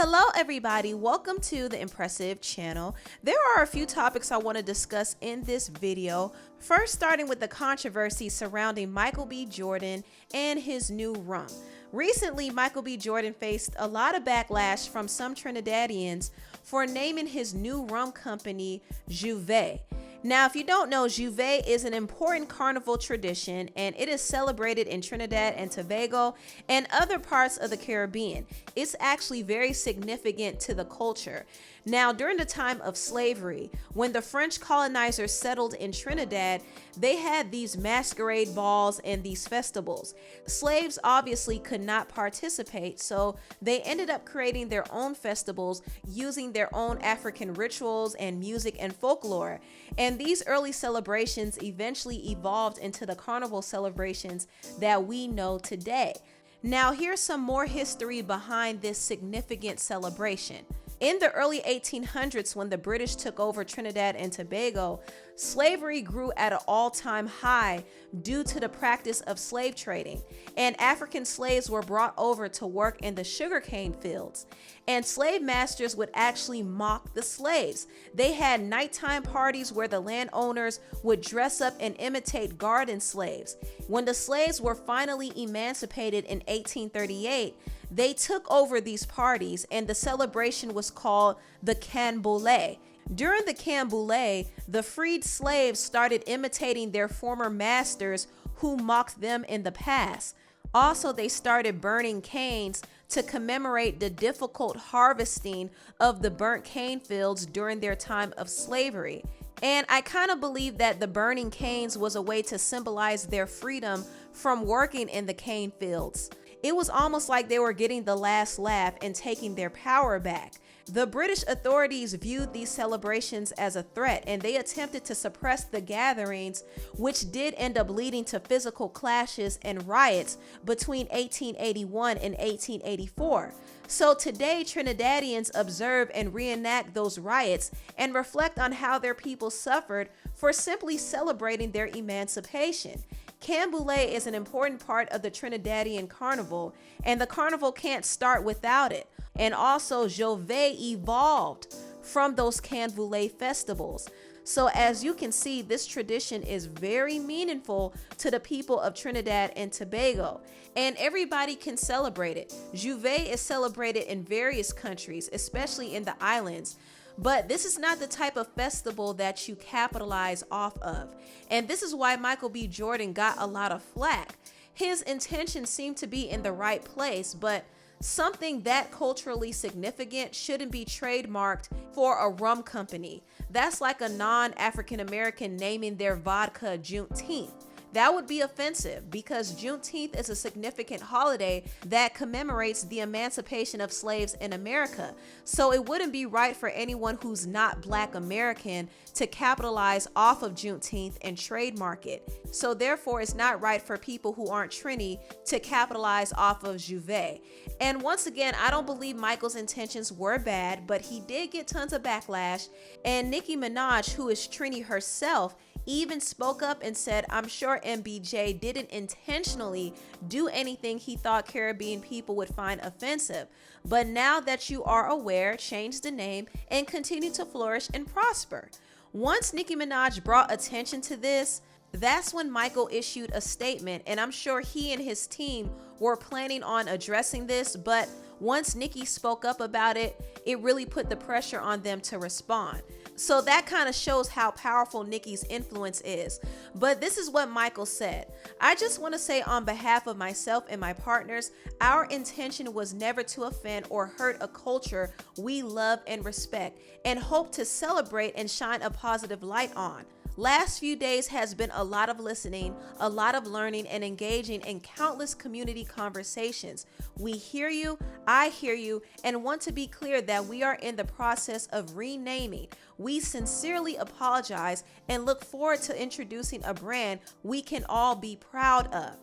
Hello everybody, welcome to the Empressive channel. There are a few topics I want to discuss in this video. First, starting with the controversy surrounding Michael B.Jordan and his new RUM. Recently, Michael B.Jordan faced a lot of backlash from some Trinidadians for naming his new RUM company Jouve. Now, if you don't know, Jouve is an important carnival tradition and it is celebrated in Trinidad and Tobago and other parts of the Caribbean. It's actually very significant to the culture. Now, during the time of slavery, when the French colonizers settled in Trinidad, they had these masquerade balls and these festivals. Slaves obviously could not participate, so they ended up creating their own festivals using their own African rituals and music and folklore. And these early celebrations eventually evolved into the carnival celebrations that we know today. Now, here's some more history behind this significant celebration. In the early 1800s, when the British took over Trinidad and Tobago, slavery grew at an all-time high due to the practice of slave trading, and African slaves were brought over to work in the sugarcane fields. And slave masters would actually mock the slaves. They had nighttime parties where the landowners would dress up and imitate garden slaves. When the slaves were finally emancipated in 1838, they took over these parties, and the celebration was called the Canboulay. During the Canboulay, the freed slaves started imitating their former masters who mocked them in the past. Also, they started burning canes to commemorate the difficult harvesting of the burnt cane fields during their time of slavery. And I kind of believe that the burning canes was a way to symbolize their freedom from working in the cane fields. It was almost like they were getting the last laugh and taking their power back. The British authorities viewed these celebrations as a threat, and they attempted to suppress the gatherings, which did end up leading to physical clashes and riots between 1881 and 1884. So today, Trinidadians observe and reenact those riots and reflect on how their people suffered for simply celebrating their emancipation. Canboulay is an important part of the Trinidadian carnival, and the carnival can't start without it. And also, Jouve evolved from those Canboulay festivals. So as you can see, this tradition is very meaningful to the people of Trinidad and Tobago, and everybody can celebrate it. Jouve is celebrated in various countries, especially in the islands. But this is not the type of festival that you capitalize off of. And this is why Michael B.Jordan got a lot of flack. His intentions seem to be in the right place, but something that culturally significant shouldn't be trademarked for a rum company. That's like a non-African American naming their vodka Juneteenth. That would be offensive because Juneteenth is a significant holiday that commemorates the emancipation of slaves in America. So it wouldn't be right for anyone who's not Black American to capitalize off of Juneteenth and trademark it. So therefore, it's not right for people who aren't Trini to capitalize off of Jouve. And once again, I don't believe Michael's intentions were bad, but he did get tons of backlash. And Nicki Minaj, who is Trini herself, even spoke up and said, I'm sure MBJ didn't intentionally do anything he thought Caribbean people would find offensive. But now that you are aware, change the name and continue to flourish and prosper. Once Nicki Minaj brought attention to this, that's when Michael issued a statement, and I'm sure he and his team were planning on addressing this, but once Nicki spoke up about it, it really put the pressure on them to respond. So that kind of shows how powerful Nicki's influence is. But this is what Michael said. I just want to say on behalf of myself and my partners, our intention was never to offend or hurt a culture we love and respect and hope to celebrate and shine a positive light on. Last few days has been a lot of listening, a lot of learning, and engaging in countless community conversations. We hear you, I hear you, and want to be clear that we are in the process of renaming. We sincerely apologize and look forward to introducing a brand we can all be proud of.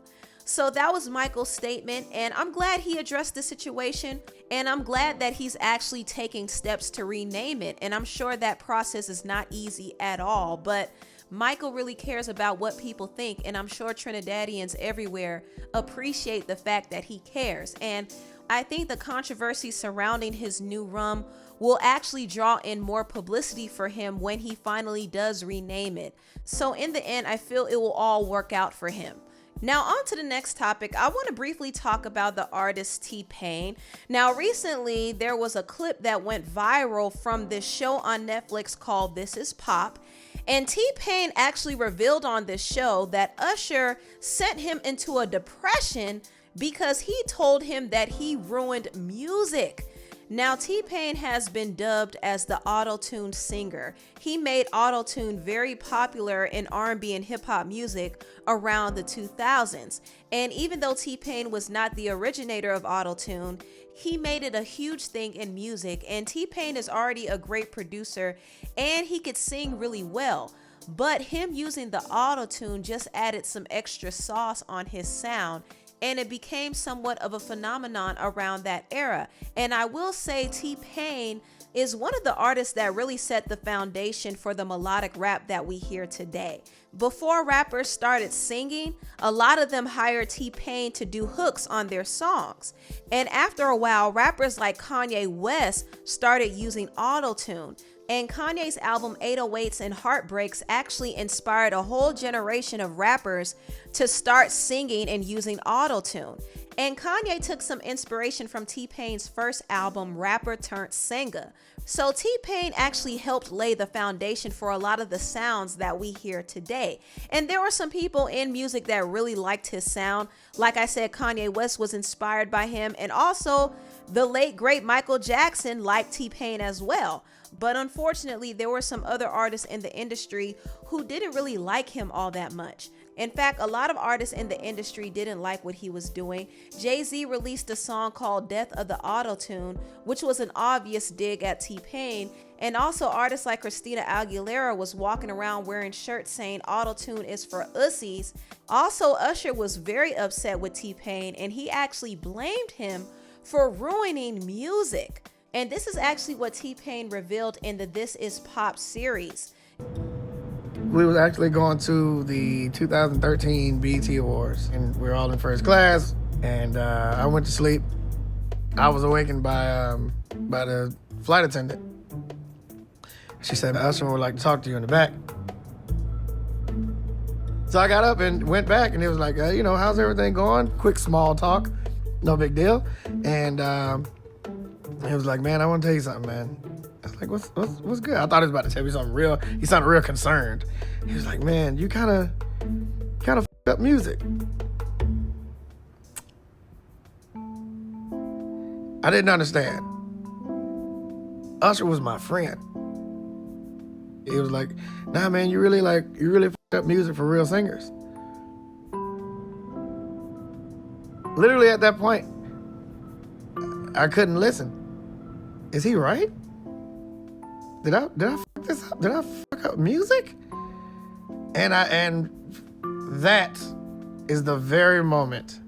So that was Michael's statement, and I'm glad he addressed the situation, and I'm glad that he's actually taking steps to rename it. And I'm sure that process is not easy at all, but Michael really cares about what people think, and I'm sure Trinidadians everywhere appreciate the fact that he cares. And I think the controversy surrounding his new RUM will actually draw in more publicity for him when he finally does rename it. So in the end, I feel it will all work out for him. Now on to the next topic. I want to briefly talk about the artist TPain. Now recently there was a clip that went viral from this show on Netflix called This Is Pop. And TPain actually revealed on this show that Usher sent him into a depression because he told him that he ruined music. Now, TPain has been dubbed as the auto-tune singer. He made auto-tune very popular in R&B and hip-hop music around the 2000s. And even though TPain was not the originator of auto-tune, he made it a huge thing in music. And TPain is already a great producer and he could sing really well. But him using the auto-tune just added some extra sauce on his sound, and it became somewhat of a phenomenon around that era. And I will say TPain is one of the artists that really set the foundation for the melodic rap that we hear today. Before rappers started singing, a lot of them hired TPain to do hooks on their songs. And after a while, rappers like Kanye West started using auto-tune. And Kanye's album 808s and Heartbreaks actually inspired a whole generation of rappers to start singing and using auto-tune. And Kanye took some inspiration from TPain's first album, Rapper Turned Singer. So TPain actually helped lay the foundation for a lot of the sounds that we hear today. And there were some people in music that really liked his sound. Like I said, Kanye West was inspired by him, and also the late great Michael Jackson liked TPain as well. But unfortunately, there were some other artists in the industry who didn't really like him all that much. In fact, a lot of artists in the industry didn't like what he was doing. Jay-Z released a song called Death of the Auto-Tune, which was an obvious dig at TPain. And also artists like Christina Aguilera was walking around wearing shirts saying auto-tune is for ussies. Also, Usher was very upset with TPain, and he actually blamed him for ruining music. And this is actually what TPain revealed in the This Is Pop series. We was actually going to the 2013 BET Awards, and we were all in first class, and I went to sleep. I was awakened by the flight attendant. She said, Usher would like to talk to you in the back. So I got up and went back, and it was like, how's everything going? Quick small talk, no big deal. And he was like, man, I want to tell you something, man. I was like, what's good? I thought he was about to tell me something real. He sounded real concerned. He was like, man, you kind of f***ed up music. I didn't understand. Usher was my friend. He was like, nah, man, you really f***ed up music for real singers. Literally at that point, I couldn't listen. Is he right? Did I fuck this up? Did I fuck up music? And that is the very moment.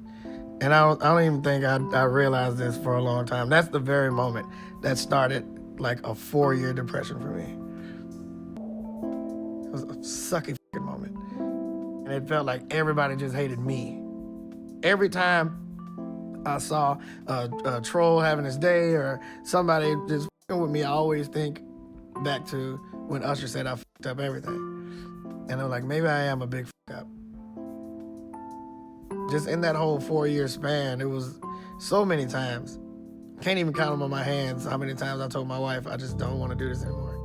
And I don't even think I realized this for a long time. That's the very moment that started like a 4-year depression for me. It was a sucky fucking moment. And it felt like everybody just hated me. Every time I saw a troll having his day or somebody just f***ing with me, I always think back to when Usher said I f***ed up everything. And I'm like, maybe I am a big f*** up. Just in that whole 4-year span, it was so many times. Can't even count them on my hands how many times I told my wife, I just don't want to do this anymore.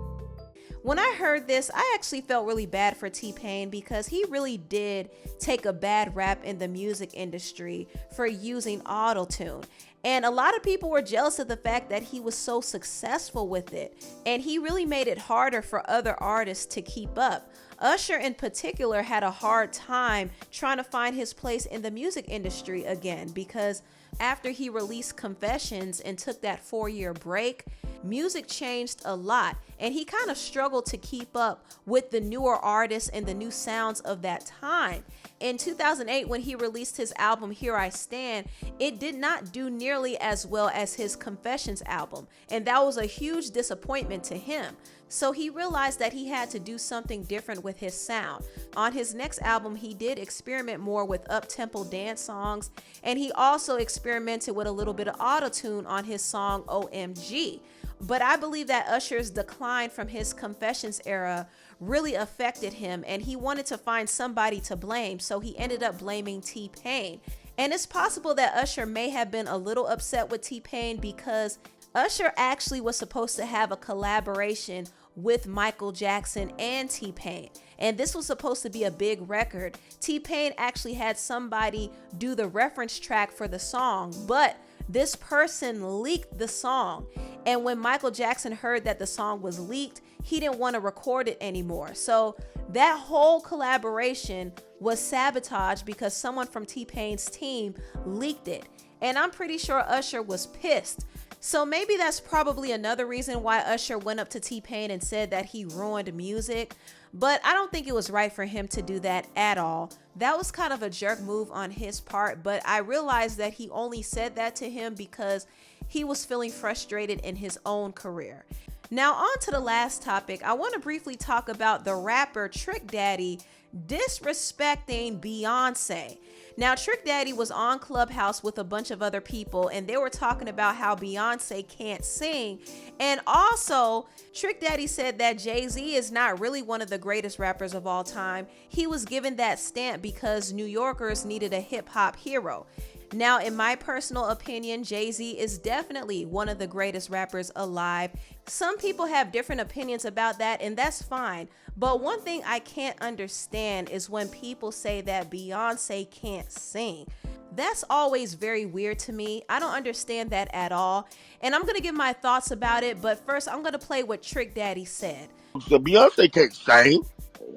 When I heard this, I actually felt really bad for TPain because he really did take a bad rap in the music industry for using auto-tune. And a lot of people were jealous of the fact that he was so successful with it. And he really made it harder for other artists to keep up. Usher in particular had a hard time trying to find his place in the music industry again, because after he released Confessions and took that 4-year break, music changed a lot, and he kind of struggled to keep up with the newer artists and the new sounds of that time. In 2008, when he released his album Here I Stand, it did not do nearly as well as his Confessions album, and that was a huge disappointment to him. So he realized that he had to do something different with his sound. On his next album, he did experiment more with up-tempo dance songs, and he also experimented with a little bit of auto-tune on his song OMG. But I believe that Usher's decline from his Confessions era really affected him, and he wanted to find somebody to blame, so he ended up blaming TPain. And it's possible that Usher may have been a little upset with TPain because Usher actually was supposed to have a collaboration with Michael Jackson and TPain, and this was supposed to be a big record. TPain actually had somebody do the reference track for the song, but this person leaked the song, and when Michael Jackson heard that the song was leaked, he didn't want to record it anymore. So that whole collaboration was sabotaged because someone from TPain's team leaked it, and I'm pretty sure Usher was pissed. So maybe that's probably another reason why Usher went up to TPain and said that he ruined music, but I don't think it was right for him to do that at all. That was kind of a jerk move on his part, but I realized that he only said that to him because he was feeling frustrated in his own career. Now on to the last topic. I want to briefly talk about the rapper Trick Daddy disrespecting Beyonce. Now, Trick Daddy was on Clubhouse with a bunch of other people, and they were talking about how Beyonce can't sing. And also, Trick Daddy said that Jay-Z is not really one of the greatest rappers of all time. He was given that stamp because New Yorkers needed a hip-hop hero. Now, in my personal opinion, Jay-Z is definitely one of the greatest rappers alive. Some people have different opinions about that, and that's fine. But one thing I can't understand is when people say that Beyonce can't sing. That's always very weird to me. I don't understand that at all. And I'm going to give my thoughts about it, but first I'm going to play what Trick Daddy said. So Beyonce can't sing.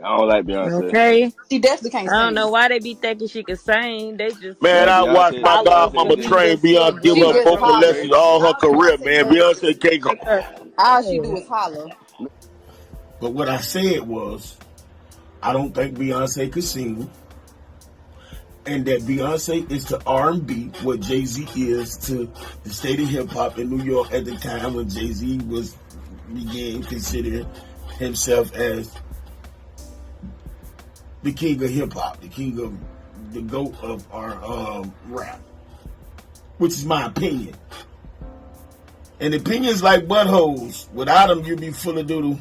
I don't like Beyonce. Okay. She definitely can't I don't sing. know why they be thinking she can sing. They just Man, I watched my godmama train Beyonce, give her vocal lessons all her career, man. Beyonce can't go. All she do is holler. But what I said was, I don't think Beyonce could sing, and that Beyonce is to R&B what Jay-Z is to the state of hip-hop in New York at the time when Jay-Z began considering himself as the king of hip-hop, the king of the GOAT of our rap, which is my opinion. And opinions like buttholes, without them you'd be full of doodle.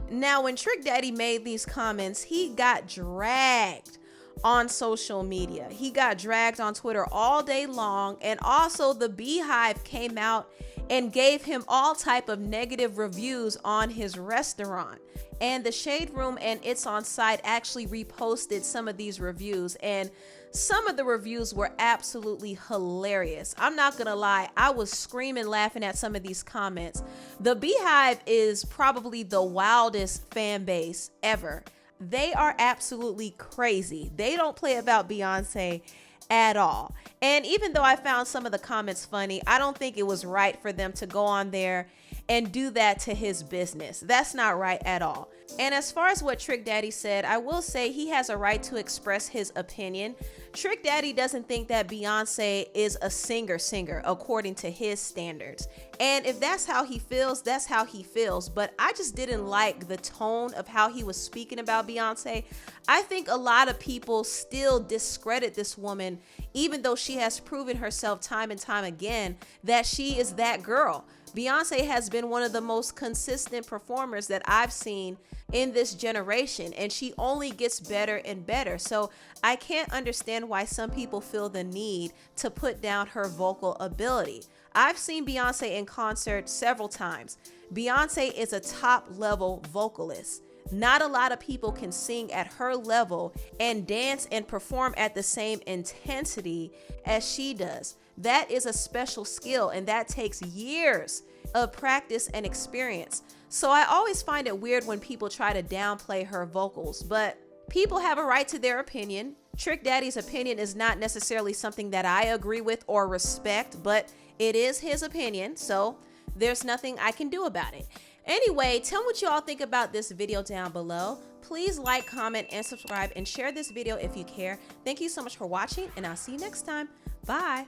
Now, when Trick Daddy made these comments, he got dragged on social media. He got dragged on Twitter all day long, and also the Beehive came out and gave him all type of negative reviews on his restaurant. And the Shade Room and It's On Site actually reposted some of these reviews, and some of the reviews were absolutely hilarious. I'm not gonna lie, I was screaming laughing at some of these comments. The Beehive is probably the wildest fan base ever. They are absolutely crazy. They don't play about Beyonce at all. And even though I found some of the comments funny, I don't think it was right for them to go on there and do that to his business. That's not right at all. And as far as what Trick Daddy said, I will say he has a right to express his opinion. Trick Daddy doesn't think that Beyonce is a singer according to his standards. And if that's how he feels, that's how he feels. But I just didn't like the tone of how he was speaking about Beyonce. I think a lot of people still discredit this woman, even though she has proven herself time and time again that she is that girl. Beyonce has been one of the most consistent performers that I've seen in this generation, and she only gets better and better. So I can't understand why some people feel the need to put down her vocal ability. I've seen Beyonce in concert several times. Beyonce is a top level vocalist. Not a lot of people can sing at her level and dance and perform at the same intensity as she does. That is a special skill, and that takes years of practice and experience. So I always find it weird when people try to downplay her vocals, but people have a right to their opinion. Trick Daddy's opinion is not necessarily something that I agree with or respect, but it is his opinion. So There's nothing I can do about it. Anyway, tell me what you all think about this video down below. Please like, comment, and subscribe, and share this video if you care. Thank you so much for watching, and I'll see you next time. Bye.